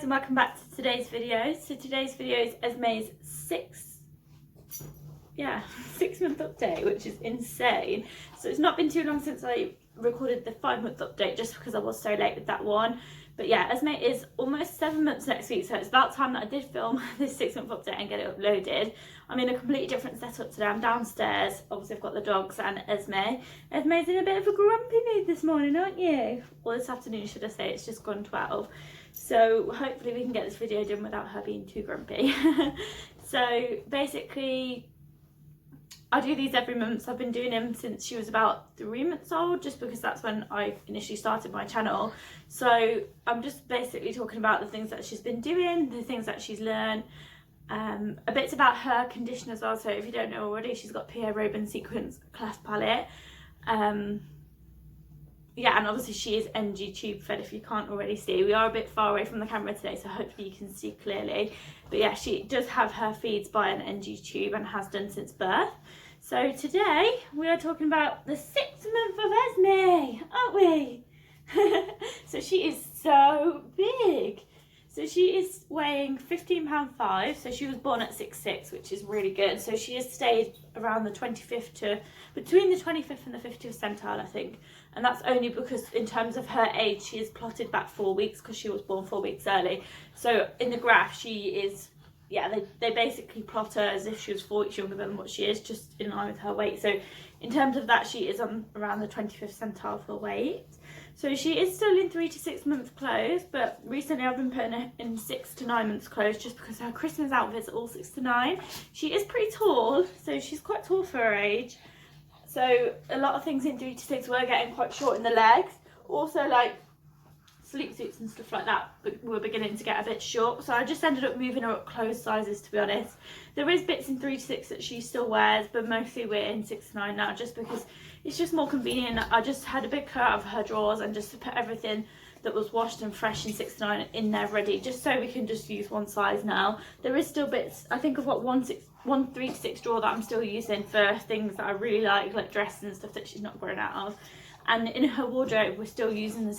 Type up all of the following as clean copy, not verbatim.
guys, and welcome back to today's video. So today's video is Esme's 6-month update, which is insane. So it's not been too long since I recorded the 5-month update, just because I was so late with that one. But yeah, Esme is almost 7 months next week, so it's about time that I did film this 6-month update and get it uploaded. I'm in a completely different setup today. I'm downstairs. Obviously I've got the dogs and Esme. Esme's in a bit of a grumpy mood this morning, aren't you? Or this afternoon, should I say. It's just gone 12. So hopefully we can get this video done without her being too grumpy. So basically, I do these every month. I've been doing them since she was about 3 months old, just because that's when I initially started my channel. So I'm just basically talking about the things that she's been doing, the things that she's learned, a bit about her condition as well. So if you don't know already, she's got PRS sequence cleft palate. Yeah, and obviously she is NG tube fed, if you can't already see. We are a bit far away from the camera today, so hopefully you can see clearly. But yeah, she does have her feeds by an NG tube and has done since birth. So today we are talking about the 6th month of Esme, aren't we? So she is so big. So she is weighing £15.5, so she was born at 6'6", which is really good. So she has stayed around the 25th to, between the 25th and the 50th centile, I think. And that's only because in terms of her age, she is plotted back 4 weeks because she was born 4 weeks early. So in the graph, she is, yeah, they basically plot her as if she was 4 weeks younger than what she is, just in line with her weight. So in terms of that, she is on around the 25th centile for weight. So she is still in 3 to 6 month clothes, but recently I've been putting her in 6 to 9 months clothes just because her Christmas outfits are all 6 to 9. She is pretty tall, so she's quite tall for her age. So a lot of things in 3 to 6 were getting quite short in the legs. Also, like sleep suits and stuff like that were beginning to get a bit short. So I just ended up moving her up clothes sizes, to be honest. There is bits in 3 to 6 that she still wears, but mostly we're in 6 to 9 now, just because it's just more convenient. I just had a big cut out of her drawers and just to put everything that was washed and fresh in 6 to 9 in there ready, just so we can just use one size now. There is still bits, I think I've got one 3 to 6 drawer that I'm still using for things that I really like dresses and stuff that she's not growing out of. And in her wardrobe, we're still using the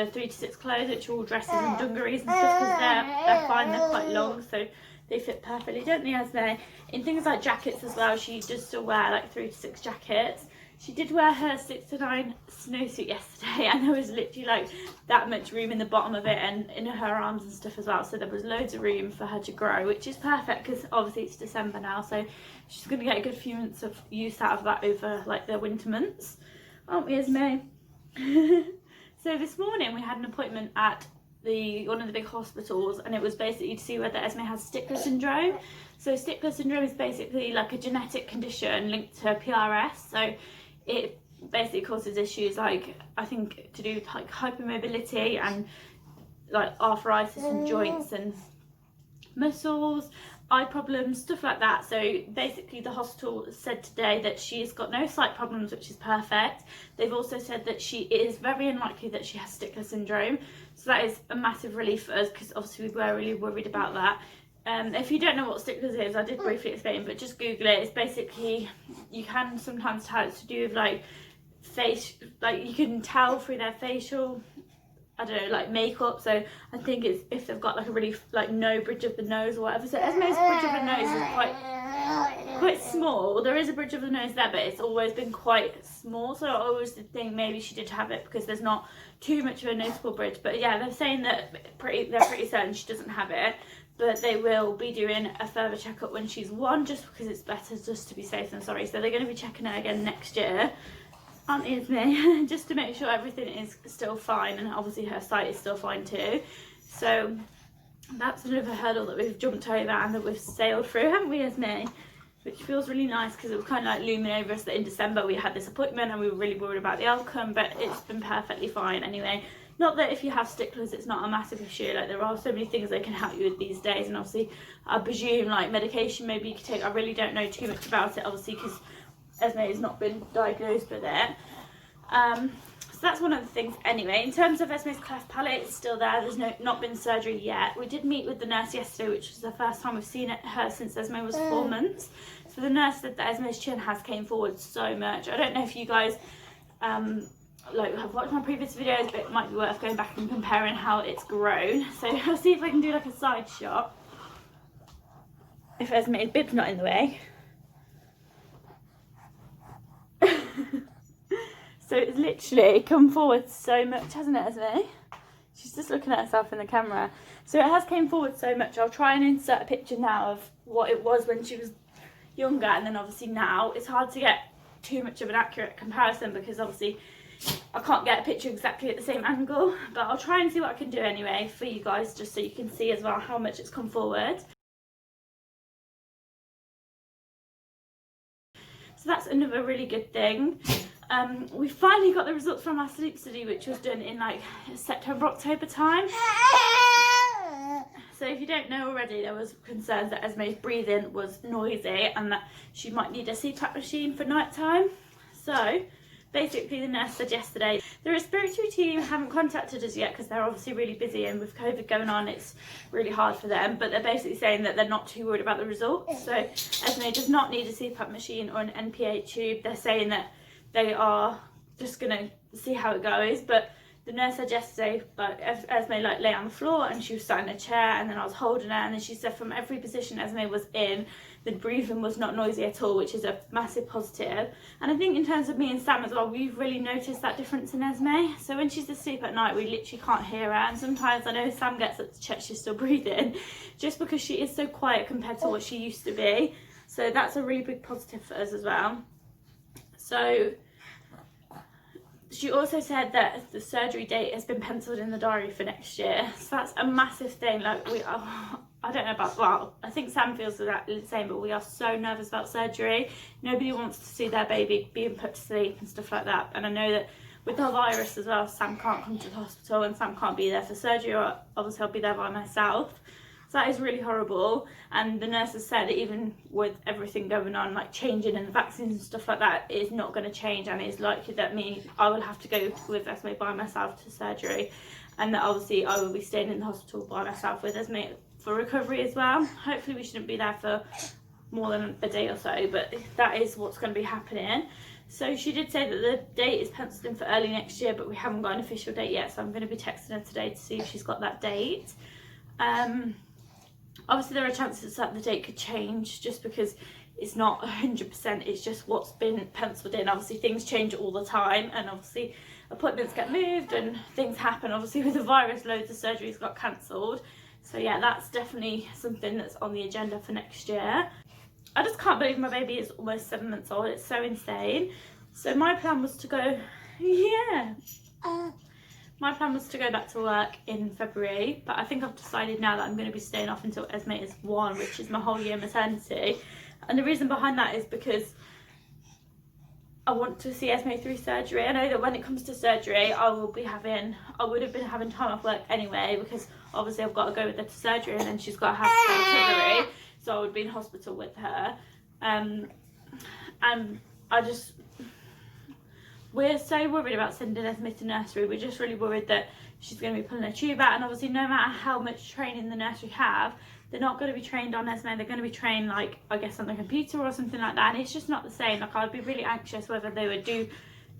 3 to 6 clothes, which are all dresses and dungarees and stuff, because they're fine, they're quite long, so they fit perfectly, don't they, Esme? In things like jackets as well, she does still wear like 3 to 6 jackets. She did wear her 6 to 9 snowsuit yesterday, and there was literally like that much room in the bottom of it and in her arms and stuff as well, so there was loads of room for her to grow, which is perfect because obviously it's December now, so she's going to get a good few months of use out of that over like the winter months, aren't we, Esme? So this morning we had an appointment at one of the big hospitals, and it was basically to see whether Esme has Stickler syndrome. So Stickler syndrome is basically like a genetic condition linked to PRS. So it basically causes issues like, I think, to do with like hypermobility and like arthritis in joints and muscles, eye problems, stuff like that. So basically the hospital said today that she's got no sight problems, which is perfect. They've also said that she is very unlikely that she has Stickler syndrome, so that is a massive relief for us, because obviously we were really worried about that. If you don't know what Sticklers is, I did briefly explain, but just Google it. It's basically, you can sometimes tell it's to do with like face, like you can tell through their facial, I don't know, like makeup. So I think it's if they've got like a really like no bridge of the nose or whatever. So Esme's bridge of the nose is quite small. There is a bridge of the nose there, but it's always been quite small. So I always did think maybe she did have it because there's not too much of a noticeable bridge. But yeah, they're saying that they're pretty certain she doesn't have it. But they will be doing a further checkup when she's 1, just because it's better just to be safe than sorry. So they're going to be checking her again next year, aren't they, Esme? Just to make sure everything is still fine, and obviously her sight is still fine too. So that's another hurdle that we've jumped over and that we've sailed through, haven't we, Esme? Which feels really nice, because it was kind of like looming over us that in December we had this appointment and we were really worried about the outcome, but it's been perfectly fine anyway. Not that if you have sticklers it's not a massive issue, like there are so many things they can help you with these days, and obviously I presume like medication maybe you could take. I really don't know too much about it, obviously, because Esme has not been diagnosed with it. So that's one of the things. Anyway, in terms of Esme's cleft palate, it's still there. There's not been surgery yet. We did meet with the nurse yesterday, which was the first time we've seen her since Esme was 4 months. So the nurse said that Esme's chin has came forward so much. I don't know if you guys like have watched my previous videos, but it might be worth going back and comparing how it's grown. So I'll see if I can do like a side shot. If Esme's bib's not in the way. So it's literally come forward so much, hasn't it, Esme? She's just looking at herself in the camera. So it has came forward so much. I'll try and insert a picture now of what it was when she was younger, and then obviously now. It's hard to get too much of an accurate comparison because obviously I can't get a picture exactly at the same angle, but I'll try and see what I can do anyway for you guys, just so you can see as well how much it's come forward. So that's another really good thing. We finally got the results from our sleep study, which was done in like September, October time. So if you don't know already, there was concerns that Esme's breathing was noisy and that she might need a CPAP machine for night time. So basically the nurse said yesterday, the respiratory team haven't contacted us yet because they're obviously really busy, and with COVID going on it's really hard for them, but they're basically saying that they're not too worried about the results. So Esme does not need a CPAP machine or an NPA tube. They're saying that they are just going to see how it goes, but the nurse said yesterday, like, Esme like lay on the floor and she was sat in a chair, and then I was holding her, and then she said from every position Esme was in, the breathing was not noisy at all, which is a massive positive. And I think in terms of me and Sam as well, we've really noticed that difference in Esme. So when she's asleep at night, we literally can't hear her, and sometimes I know Sam gets up to check she's still breathing, just because she is so quiet compared to what she used to be. So that's a really big positive for us as well. So she also said that the surgery date has been penciled in the diary for next year. So that's a massive thing. Like, we are, I don't know about, well, I think Sam feels the same, but we are so nervous about surgery. Nobody wants to see their baby being put to sleep and stuff like that. And I know that with the virus as well, Sam can't come to the hospital and Sam can't be there for surgery, or obviously I'll be there by myself. So that is really horrible. And the nurses said even with everything going on, like changing and the vaccines and stuff like that, it is not going to change, and it's likely that I will have to go with Esme by myself to surgery, and that obviously I will be staying in the hospital by myself with Esme for recovery as well. Hopefully we shouldn't be there for more than a day or so, but that is what's going to be happening. So she did say that the date is penciled in for early next year, but we haven't got an official date yet, so I'm going to be texting her today to see if she's got that date. Obviously there are chances that the date could change, just because it's not 100%, it's just what's been penciled in. Obviously things change all the time, and obviously appointments get moved and things happen. Obviously with the virus, loads of surgeries got cancelled. So yeah, that's definitely something that's on the agenda for next year. I just can't believe my baby is almost 7 months old. It's so insane. So my plan was to go, my plan was to go back to work in February, but I think I've decided now that I'm going to be staying off until Esme is 1, which is my whole year maternity. And the reason behind that is because I want to see Esme through surgery. I know that when it comes to surgery, I would have been having time off work anyway, because obviously I've got to go with her to surgery and then she's got to have recovery, so I would be in hospital with her. And we're so worried about sending Esme to nursery. We're just really worried that she's going to be pulling a tube out, and obviously no matter how much training the nursery have, they're not going to be trained on Esme. They're going to be trained, like, I guess on the computer or something like that, and it's just not the same. Like, I'd be really anxious whether they would do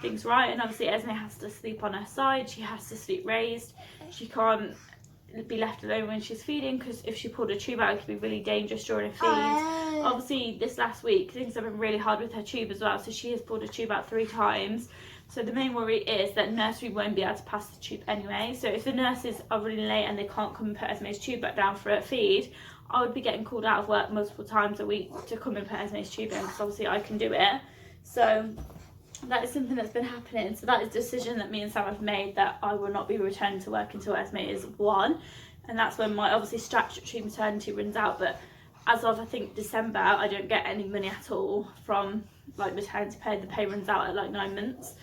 things right. And obviously Esme has to sleep on her side, she has to sleep raised, she can't be left alone when she's feeding, because if she pulled a tube out it could be really dangerous during a feed. Obviously this last week things have been really hard with her tube as well, so she has pulled a tube out 3 times. So the main worry is that nursery won't be able to pass the tube anyway. So if the nurses are really late and they can't come and put Esme's tube back down for a feed, I would be getting called out of work multiple times a week to come and put Esme's tube in, because obviously I can do it. So that is something that's been happening. So that is a decision that me and Sam have made, that I will not be returning to work until Esme is 1, and that's when my obviously statutory maternity runs out. But as of I think December, I don't get any money at all from like maternity pay. The pay runs out at like 9 months,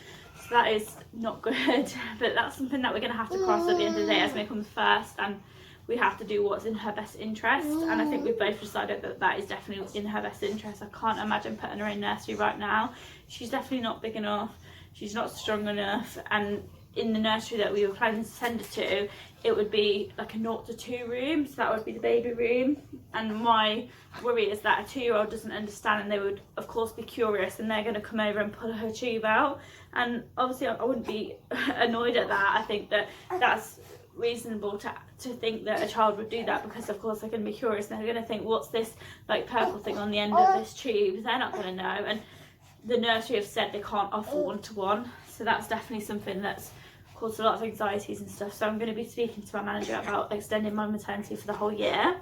so that is not good. But that's something that we're going to have to cross at the end of the day. Esme comes first, and we have to do what's in her best interest, and I think we've both decided that that is definitely in her best interest. I can't imagine putting her in nursery right now. She's definitely not big enough, she's not strong enough, and in the nursery that we were planning to send her to, it would be like a 0 to 2 room, so that would be the baby room. And my worry is that a 2-year-old doesn't understand, and they would of course be curious, and they're going to come over and pull her tube out, And obviously I wouldn't be annoyed at that. I think that that's reasonable to think that a child would do that, because of course they're going to be curious and they're going to think, what's this like purple thing on the end of this tube? They're not going to know, and the nursery have said they can't offer one-to-one, so that's definitely something that's caused a lot of anxieties and stuff. So I'm going to be speaking to my manager about extending my maternity for the whole year.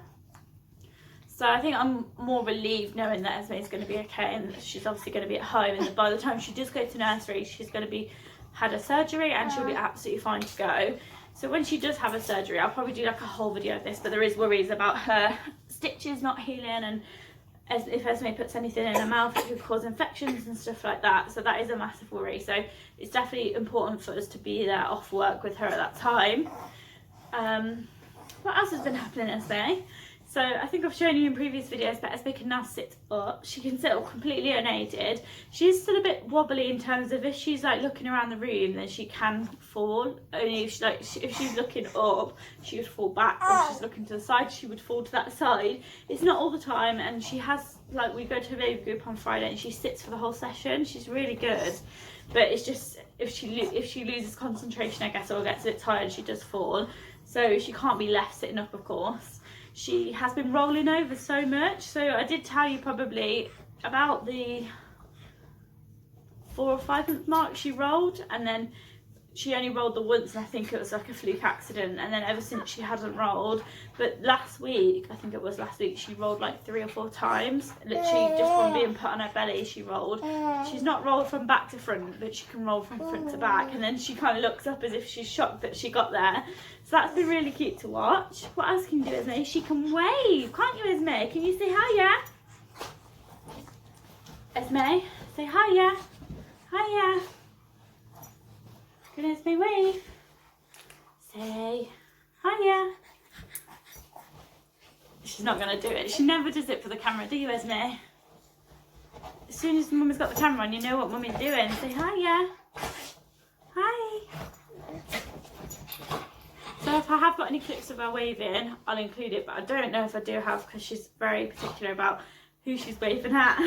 So I think I'm more relieved knowing that Esme is going to be okay, and she's obviously going to be at home, and by the time she does go to nursery she's going to be had a surgery and she'll be absolutely fine to go. So when she does have a surgery, I'll probably do like a whole video of this, but there is worries about her stitches not healing, and if Esme puts anything in her mouth it could cause infections and stuff like that. So that is a massive worry. So it's definitely important for us to be there off work with her at that time. What else has been happening, Esme? So I think I've shown you in previous videos, but Esme can now sit up. She can sit up completely unaided. She's still a bit wobbly in terms of if she's like looking around the room, then she can fall. Only if, if she's looking up, she would fall back. Or if she's looking to the side, she would fall to that side. It's not all the time, and she has, like, we go to a baby group on Friday and she sits for the whole session. She's really good, but it's just if she loses concentration, I guess, or gets a bit tired, she does fall. So she can't be left sitting up, of course. She has been rolling over so much. So I did tell you probably about the 4 or 5 month mark she rolled, and then she only rolled the once, and I think it was like a fluke accident, and then ever since she hasn't rolled. But last week, I think it was last week, she rolled like 3 or 4 times, literally just from being put on her belly she rolled. She's not rolled from back to front, but she can roll from front to back, and then she kind of looks up as if she's shocked that she got there. So that's been really cute to watch. What else can you do, Esme? She can wave, can't you, Esme? Can you say hiya? Esme, say hiya. Hiya. Can Esme wave? Say hiya. She's not going to do it. She never does it for the camera, do you, Esme? As soon as Mummy's got the camera on, you know what Mummy's doing. Say hiya. Hi. So if I have got any clips of her waving, I'll include it, but I don't know if I do have, because she's very particular about who she's waving at.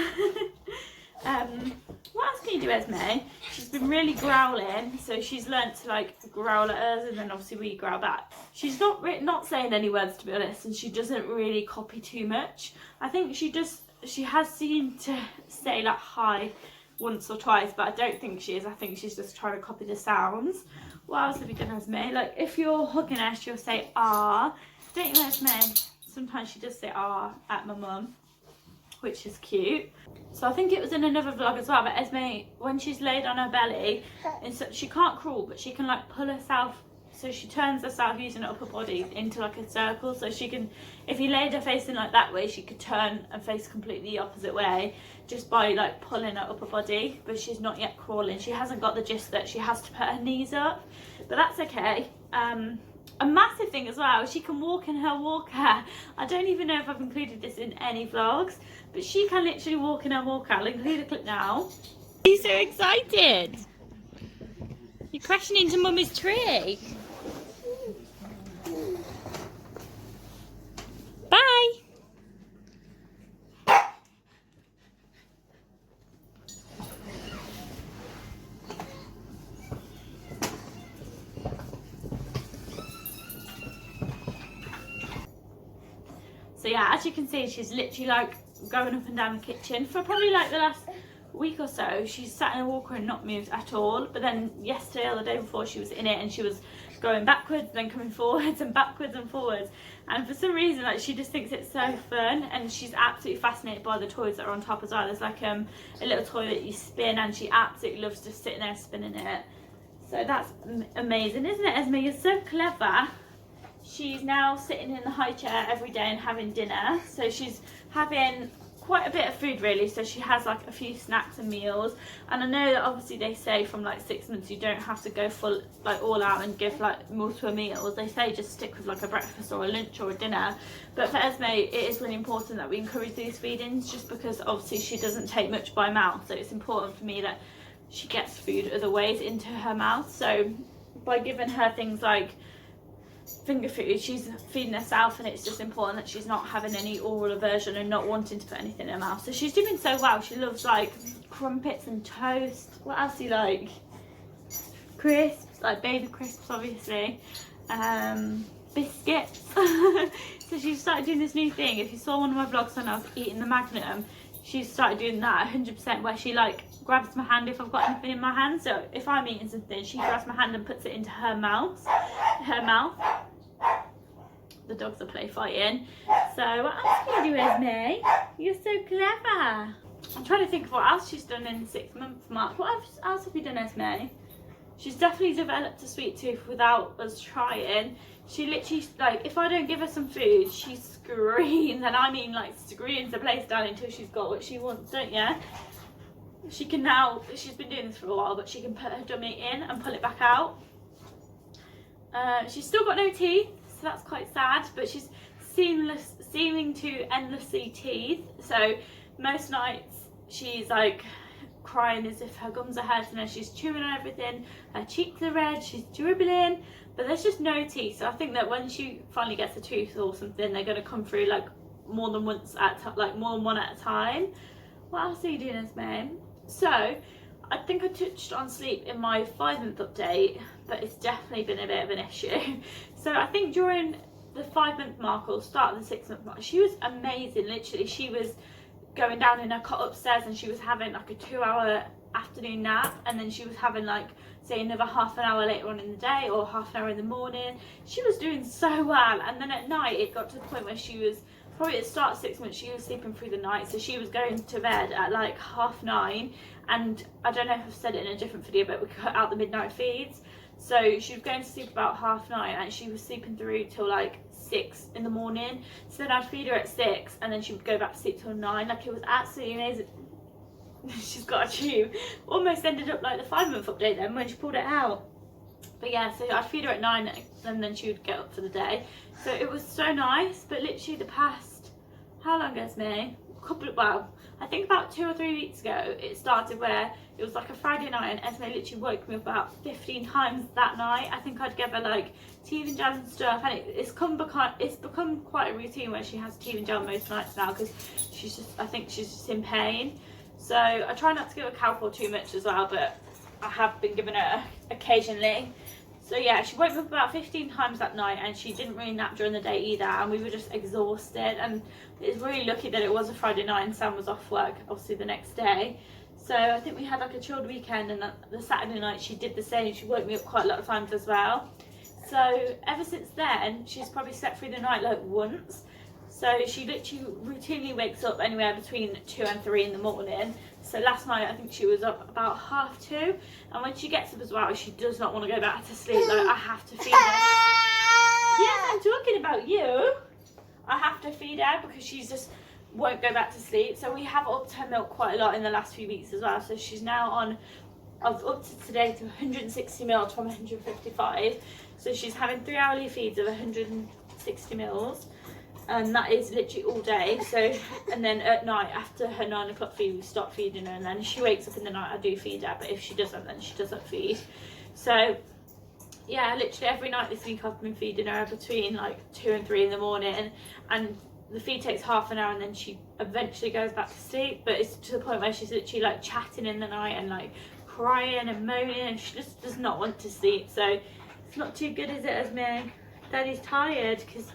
What else can you do, Esme? She's been really growling, so she's learnt to like growl at us, and then obviously we growl back. She's not saying any words, to be honest, and she doesn't really copy too much. I think she has seemed to say like hi once or twice, but I don't think she is. I think she's just trying to copy the sounds. What else have you done, Esme? Like if you're hugging her, she'll say ah. Don't you know, Esme? Sometimes she does say ah at my mum, which is cute. So I think it was in another vlog as well, but Esme, when she's laid on her belly, and so she can't crawl, but she can like pull herself, so she turns herself using her upper body into like a circle, so she can, if you laid her facing like that way, she could turn and face completely the opposite way just by like pulling her upper body. But she's not yet crawling. She hasn't got the gist that she has to put her knees up, but that's okay. A massive thing as well, she can walk in her walker. I don't even know if I've included this in any vlogs, but she can literally walk in her walker. I'll include a clip now. Are you so excited? You're crashing into Mummy's tree. Bye. So yeah, as you can see, she's literally like going up and down the kitchen for probably like the last week or so. She's sat in a walker and not moved at all. But then yesterday or the day before, she was in it and she was going backwards, then coming forwards and backwards and forwards. And for some reason, like, she just thinks it's so fun, and she's absolutely fascinated by the toys that are on top as well. There's like a little toy that you spin, and she absolutely loves just sitting there spinning it. So that's amazing, isn't it, Esme? You're so clever. She's now sitting in the high chair every day and having dinner. So she's having quite a bit of food really. So she has like a few snacks and meals. And I know that obviously they say from like 6 months you don't have to go full, like all out and give like multiple meals. They say just stick with like a breakfast or a lunch or a dinner. But for Esme, it is really important that we encourage these feedings, just because obviously she doesn't take much by mouth. So it's important for me that she gets food other ways into her mouth. So by giving her things like finger food, she's feeding herself, and it's just important that she's not having any oral aversion and not wanting to put anything in her mouth. So she's doing so well. She loves like crumpets and toast. What else do you like? crisps, like baby crisps obviously, biscuits. So she started doing this new thing. If you saw one of my vlogs when I was eating the Magnum, she started doing that 100%, where she like grabs my hand if I've got anything in my hand. So if I'm eating something, she grabs my hand and puts it into her mouth. The dogs are play fighting. So what else can you do, Esme? You're so clever. I'm trying to think of what else she's done in the 6 month mark. What else have you done, Esme? She's definitely developed a sweet tooth without us trying. She literally, like, if I don't give her some food, she screams, and I mean like screams the place down until she's got what she wants, don't you? She can now, she's been doing this for a while, but she can put her dummy in and pull it back out. She's still got no teeth, so that's quite sad, but she's seeming to endlessly teeth. So most nights she's like crying as if her gums are hurting her, she's chewing on everything, her cheeks are red, she's dribbling, but there's just no teeth. So I think that when she finally gets a tooth or something, they're going to come through like more than one at a time. What else are you doing, Esme? So I think I touched on sleep in my 5 month update, but it's definitely been a bit of an issue. So I think during the 5 month mark or start of the 6 month mark, she was amazing. Literally, she was going down in her cot upstairs and she was having like a 2-hour afternoon nap, and then she was having like say another half an hour later on in the day or half an hour in the morning. She was doing so well, and then at night it got to the point where she was probably at the start of 6 months she was sleeping through the night. So she was going to bed at like 9:30, and I don't know if I've said it in a different video, but we cut out the midnight feeds. So she was going to sleep about 9:30 and she was sleeping through till like 6 in the morning. So then I'd feed her at 6 and then she would go back to sleep till 9. Like, it was absolutely amazing. She's got a tube. Almost ended up like the 5 month update then when she pulled it out. But yeah, so I'd feed her at 9 and then she would get up for the day. So it was so nice. But literally the past, how long ago, me? I think about 2 or 3 weeks ago, it started where it was like a Friday night and Esme literally woke me up about 15 times that night. I think I'd give her like teething gel and stuff, and it's become quite a routine where she has teething gel most nights now, because I think she's just in pain. So I try not to give her Calpol too much as well, but I have been giving her occasionally. So yeah, she woke me up about 15 times that night, and she didn't really nap during the day either, and we were just exhausted. And it's really lucky that it was a Friday night and Sam was off work obviously the next day. So I think we had like a chilled weekend, and the Saturday night she did the same. She woke me up quite a lot of times as well. So ever since then, she's probably slept through the night like once. So she literally routinely wakes up anywhere between 2 and 3 in the morning. So last night I think she was up about 2:30, and when she gets up as well, she does not want to go back to sleep. Like, I have to feed her. Yes, I'm talking about you. I have to feed her because she just won't go back to sleep. So we have upped her milk quite a lot in the last few weeks as well. So she's now on, I've upped it today to 160 mils from 155. So she's having 3 hourly feeds of 160 mils. And that is literally all day. So, and then at night after her 9 o'clock feed, we stop feeding her, and then if she wakes up in the night, I do feed her, but if she doesn't, then she doesn't feed. So yeah, literally every night this week I've been feeding her between like 2 and 3 in the morning, and the feed takes half an hour and then she eventually goes back to sleep. But it's to the point where she's literally like chatting in the night and like crying and moaning, and she just does not want to sleep. So it's not too good, is it, Esme? Daddy's tired, because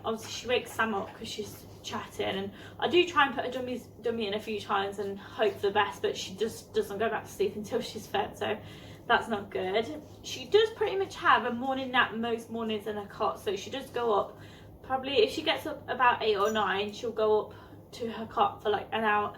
obviously she wakes Sam up because she's chatting, and I do try and put a dummy in a few times and hope for the best, but she just doesn't go back to sleep until she's fed, so that's not good. She does pretty much have a morning nap most mornings in her cot, so she does go up, probably if she gets up about 8 or 9, she'll go up to her cot for like an hour,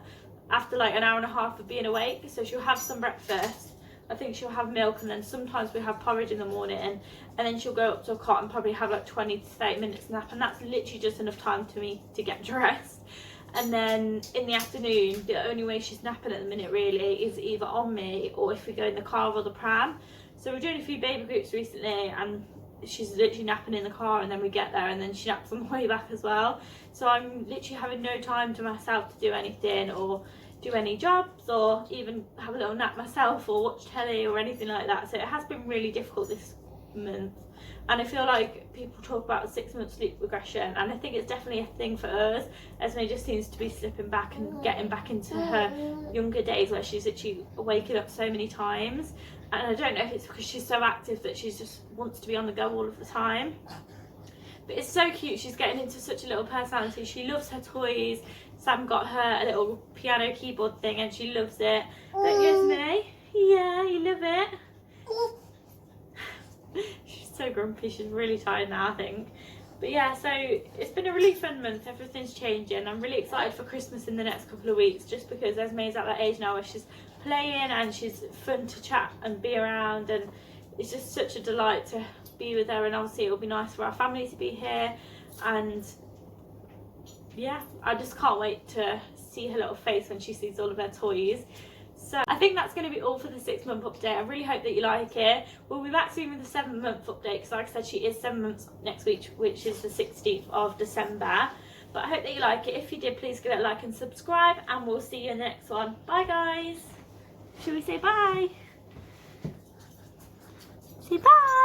after like an hour and a half of being awake. So she'll have some breakfast, I think she'll have milk, and then sometimes we have porridge in the morning, and then she'll go up to a cot and probably have like 20 to 30 minutes nap, and that's literally just enough time for me to get dressed. And then in the afternoon, the only way she's napping at the minute really is either on me or if we go in the car or the pram. So we're doing a few baby groups recently, and she's literally napping in the car, and then we get there and then she naps on the way back as well. So I'm literally having no time to myself to do anything or do any jobs or even have a little nap myself or watch telly or anything like that. So it has been really difficult this month, and I feel like people talk about a 6 month sleep regression, and I think it's definitely a thing for us. Esme just seems to be slipping back and getting back into her younger days where she's actually waking up so many times, and I don't know if it's because she's so active that she just wants to be on the go all of the time. But it's so cute. She's getting into such a little personality. She loves her toys. Sam got her a little piano keyboard thing and she loves it. Don't you, Esme? Yeah, you love it. She's so grumpy. She's really tired now, I think. But yeah, so it's been a really fun month. Everything's changing. I'm really excited for Christmas in the next couple of weeks, just because Esme's at that age now where she's playing and she's fun to chat and be around, and it's just such a delight to be with her. And obviously it'll be nice for our family to be here, and yeah, I just can't wait to see her little face when she sees all of her toys. So I think that's going to be all for the 6-month update. I really hope that you like it. We'll be back soon with the 7-month update, because like I said, she is 7 months next week, which is the 16th of December. But I hope that you like it. If you did, please give it a like and subscribe, and we'll see you in the next one. Bye guys. Should we say bye? Say bye.